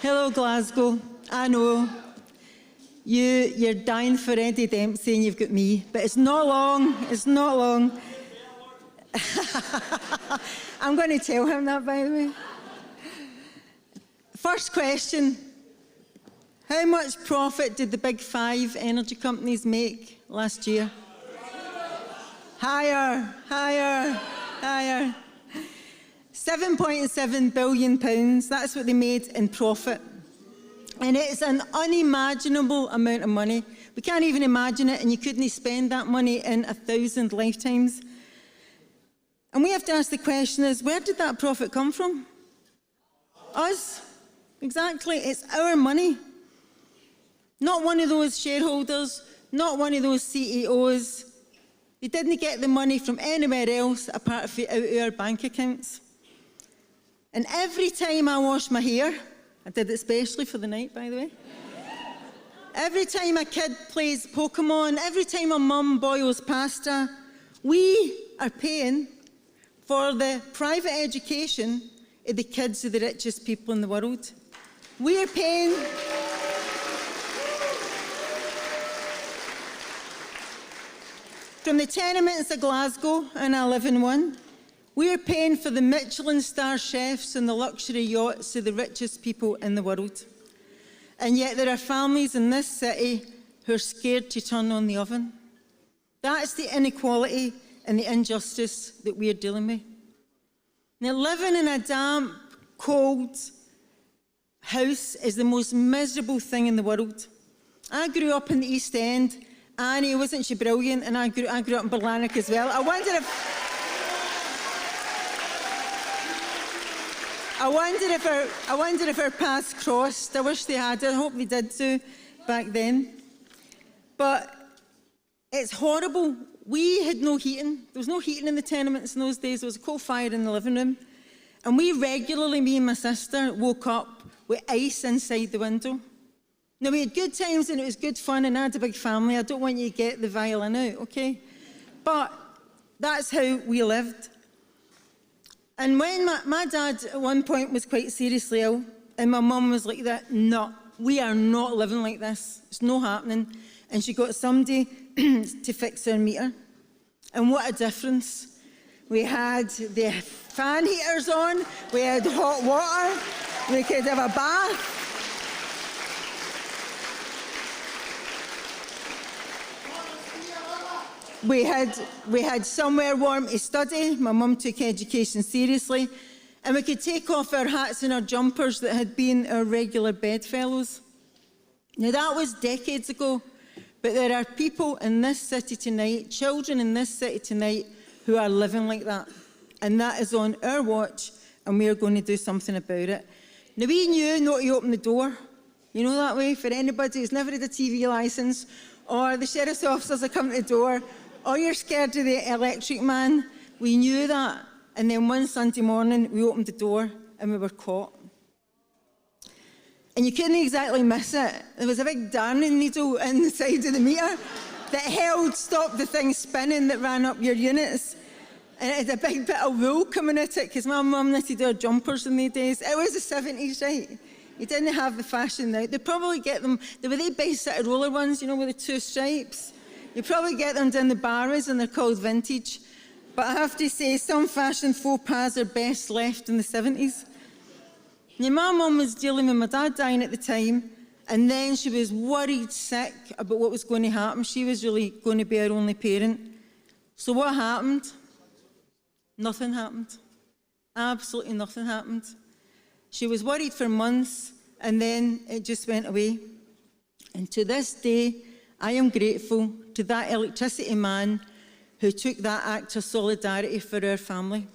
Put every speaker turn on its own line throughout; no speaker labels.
Hello, Glasgow. I know you're dying for Eddie Dempsey and you've got me, but it's not long. It's not long. I'm going to tell him that, by the way. First question. How much profit did the big 5 energy companies make last year? Higher, higher, higher. £7.7 billion, that's what they made in profit. And it's an unimaginable amount of money. We can't even imagine it, and you couldn't spend that money in 1,000 lifetimes. And we have to ask the question is, where did that profit come from? Us. Exactly, it's our money. Not one of those shareholders, not one of those CEOs. They didn't get the money from anywhere else apart from out of our bank accounts. And every time I wash my hair, I did it especially for the night, by the way. Every time a kid plays Pokemon, every time a mum boils pasta, we are paying for the private education of the kids of the richest people in the world. We are paying from the tenements of Glasgow, and I live in one. We're paying for the Michelin star chefs and the luxury yachts of the richest people in the world. And yet there are families in this city who are scared to turn on the oven. That's the inequality and the injustice that we're dealing with. Now, living in a damp, cold house is the most miserable thing in the world. I grew up in the East End. Annie, wasn't she brilliant? And I grew up in Berlanach as well. I wonder if our paths crossed. I wish they had. I hope they did too back then. But it's horrible. We had no heating. There was no heating in the tenements in those days. There was a coal fire in the living room. And we regularly, me and my sister, woke up with ice inside the window. Now, we had good times and it was good fun and I had a big family. I don't want you to get the violin out, okay? But that's how we lived. And when my dad at one point was quite seriously ill, and my mum was like that, no, we are not living like this. It's not happening. And she got somebody to fix our meter. And what a difference. We had the fan heaters on, we had hot water, we could have a bath. We had somewhere warm to study. My mum took education seriously. And we could take off our hats and our jumpers that had been our regular bedfellows. Now, that was decades ago. But there are people in this city tonight, children in this city tonight, who are living like that. And that is on our watch, and we are going to do something about it. Now, we knew not to open the door. You know that way? For anybody who's never had a TV licence, or the sheriff's officers are coming to the door, or you're scared of the electric man, we knew that. And then one Sunday morning, we opened the door and we were caught. And you couldn't exactly miss it. There was a big darning needle in the side of the meter that stopped the thing spinning that ran up your units. And it had a big bit of wool coming at it, because my mum knitted our jumpers in the days. It was the 70s, right? You didn't have the fashion now. They'd probably get them, they were the base set of roller ones, you know, with the 2 stripes. You probably get them down the Barras and they're called vintage. But I have to say, some fashion faux pas are best left in the 70s. Now, my mum was dealing with my dad dying at the time, and then she was worried sick about what was going to happen. She was really going to be our only parent. So what happened? Nothing happened. Absolutely nothing happened. She was worried for months, and then it just went away. And to this day, I am grateful to that electricity man who took that act of solidarity for our family.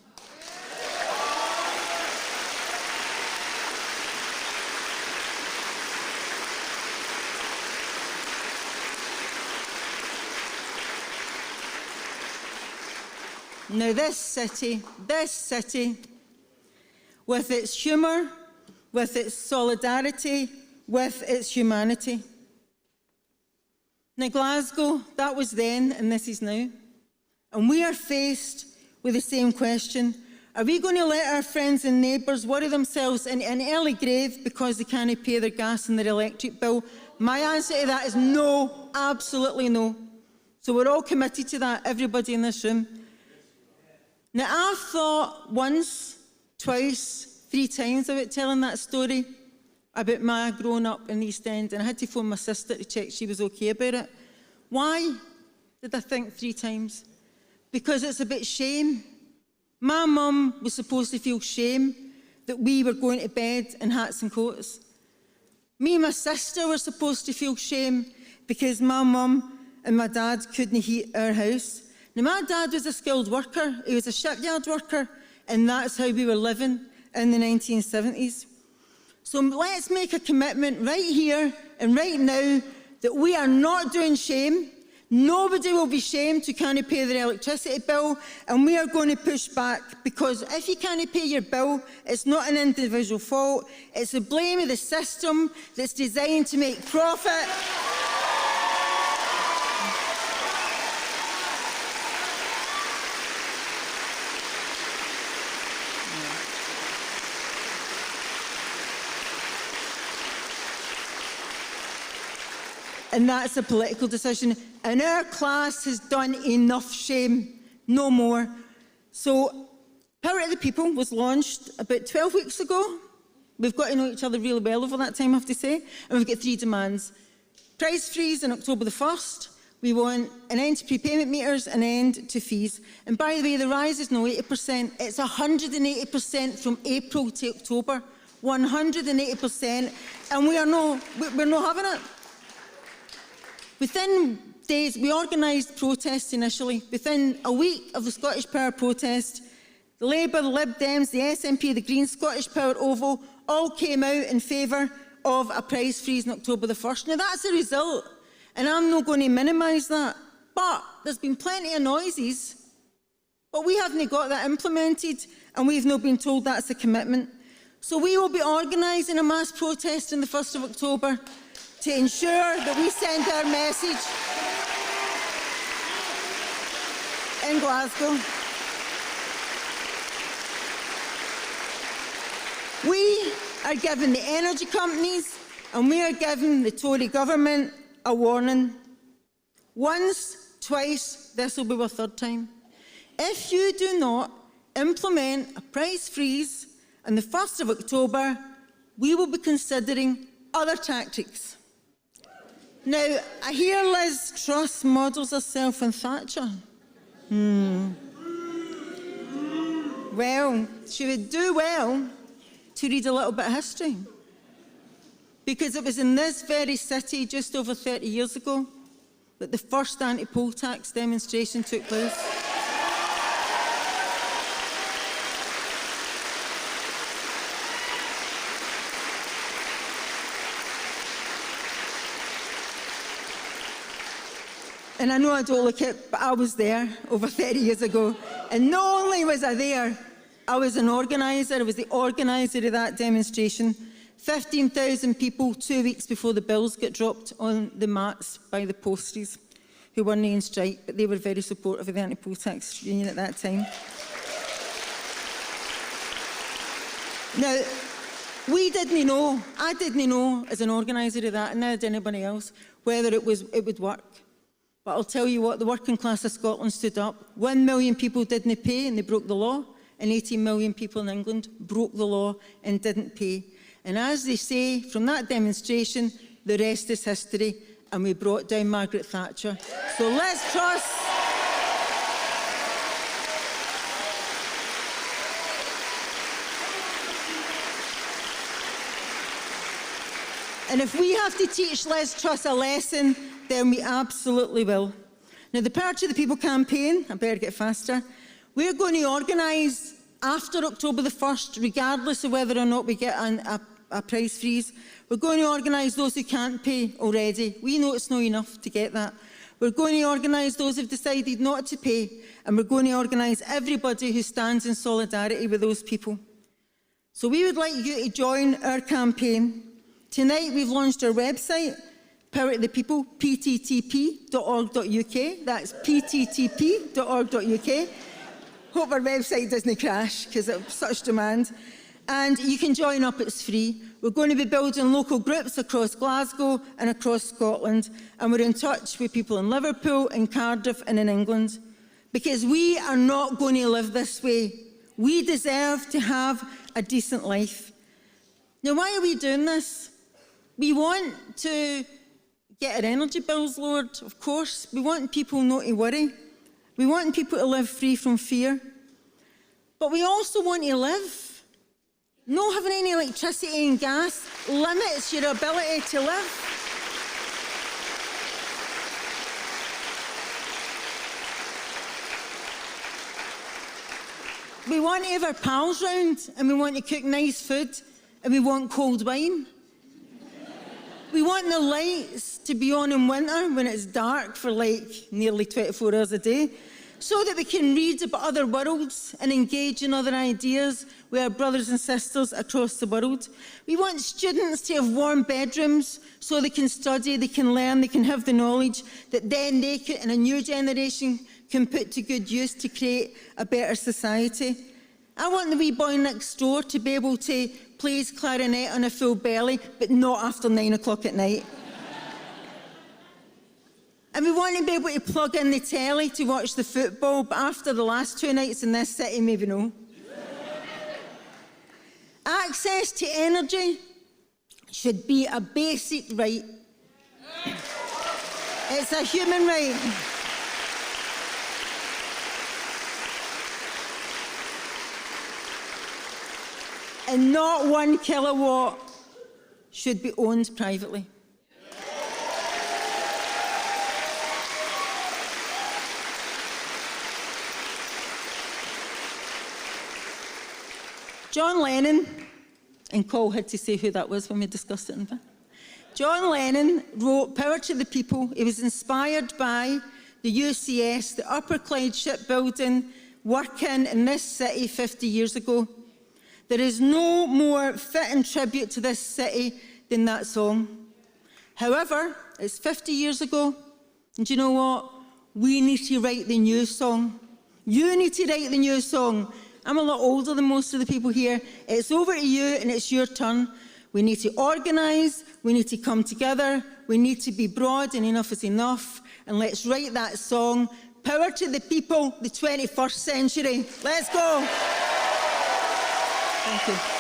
Now this city, with its humour, with its solidarity, with its humanity. Now Glasgow, that was then and this is now. And we are faced with the same question. Are we going to let our friends and neighbours worry themselves into an early grave because they can't pay their gas and their electric bill? My answer to that is no, absolutely no. So we're all committed to that, everybody in this room. Now, I've thought once, twice, 3 times about telling that story about my growing up in the East End, and I had to phone my sister to check she was okay about it. Why did I think 3 times? Because it's about shame. My mum was supposed to feel shame that we were going to bed in hats and coats. Me and my sister were supposed to feel shame because my mum and my dad couldn't heat our house. Now, my dad was a skilled worker. He was a shipyard worker, and that's how we were living in the 1970s. So let's make a commitment right here and right now that we are not doing shame. Nobody will be shamed who can't pay their electricity bill, and we are going to push back, because if you can't pay your bill, it's not an individual fault. It's the blame of the system that's designed to make profit. And that's a political decision. And our class has done enough shame, no more. So Power to the People was launched about 12 weeks ago. We've got to know each other really well over that time, I have to say. And we've got 3 demands. Price freeze on October the 1st. We want an end to prepayment meters, an end to fees. And by the way, the rise is no 80%. It's 180% from April to October. 180%. And we're not having it. Within days, we organised protests initially. Within a week of the Scottish Power protest, the Labour, the Lib Dems, the SNP, the Greens, Scottish Power Oval all came out in favour of a price freeze on October the 1st. Now, that's a result, and I'm not going to minimise that. But there's been plenty of noises, but we haven't got that implemented, and we've not been told that's a commitment. So we will be organising a mass protest on the 1st of October to ensure that we send our message in Glasgow. We are giving the energy companies and we are giving the Tory government a warning. Once, twice, this will be our 3rd time. If you do not implement a price freeze on the 1st of October, we will be considering other tactics. Now, I hear Liz Truss models herself on Thatcher. Well, she would do well to read a little bit of history, because it was in this very city just over 30 years ago that the first anti-poll tax demonstration took place. And I know I don't look it, but I was there over 30 years ago. And not only was I there, I was an organiser. I was the organiser of that demonstration. 15,000 people 2 weeks before the bills got dropped on the mats by the posties, who weren't in strike, but they were very supportive of the anti-poll tax union at that time. Now, we didn't know, I didn't know as an organiser of that, and neither did anybody else, whether it would work. But I'll tell you what, the working class of Scotland stood up. 1 million people didn't pay and they broke the law, and 18 million people in England broke the law and didn't pay. And as they say, from that demonstration, the rest is history, and we brought down Margaret Thatcher. So Liz Truss, and if we have to teach Liz Truss a lesson, then we absolutely will. Now, the Power to the People campaign, I better get faster, we're going to organise after October the 1st, regardless of whether or not we get a price freeze. We're going to organise those who can't pay already. We know it's not enough to get that. We're going to organise those who've decided not to pay, and we're going to organise everybody who stands in solidarity with those people. So we would like you to join our campaign. Tonight we've launched our website, Power to the People, pttp.org.uk. That's pttp.org.uk. Hope our website doesn't crash because of such demand. And you can join up, it's free. We're going to be building local groups across Glasgow and across Scotland, and we're in touch with people in Liverpool, in Cardiff and in England, because we are not going to live this way. We deserve to have a decent life. Now, why are we doing this? We want to get our energy bills lowered, of course. We want people not to worry. We want people to live free from fear. But we also want to live. Not having any electricity and gas limits your ability to live. We want to have our pals round, and we want to cook nice food, and we want cold wine. We want the lights to be on in winter when it's dark for like nearly 24 hours a day, so that we can read about other worlds and engage in other ideas with our brothers and sisters across the world. We want students to have warm bedrooms so they can study, they can learn, they can have the knowledge that then they can, and a new generation can put to good use to create a better society. I want the wee boy next door to be able to play his clarinet on a full belly, but not after 9 o'clock at night. And we want to be able to plug in the telly to watch the football, but after the last 2 nights in this city, maybe no. Access to energy should be a basic right. It's a human right. And not 1 kilowatt should be owned privately. John Lennon, and Cole had to say who that was when we discussed it. John Lennon wrote Power to the People. He was inspired by the UCS, the Upper Clyde shipbuilding, working in this city 50 years ago. There is no more fitting tribute to this city than that song. However, it's 50 years ago, and do you know what? We need to write the new song. You need to write the new song. I'm a lot older than most of the people here. It's over to you, and it's your turn. We need to organise, we need to come together, we need to be broad, and enough is enough, and let's write that song. Power to the people, the 21st century. Let's go. Thank you.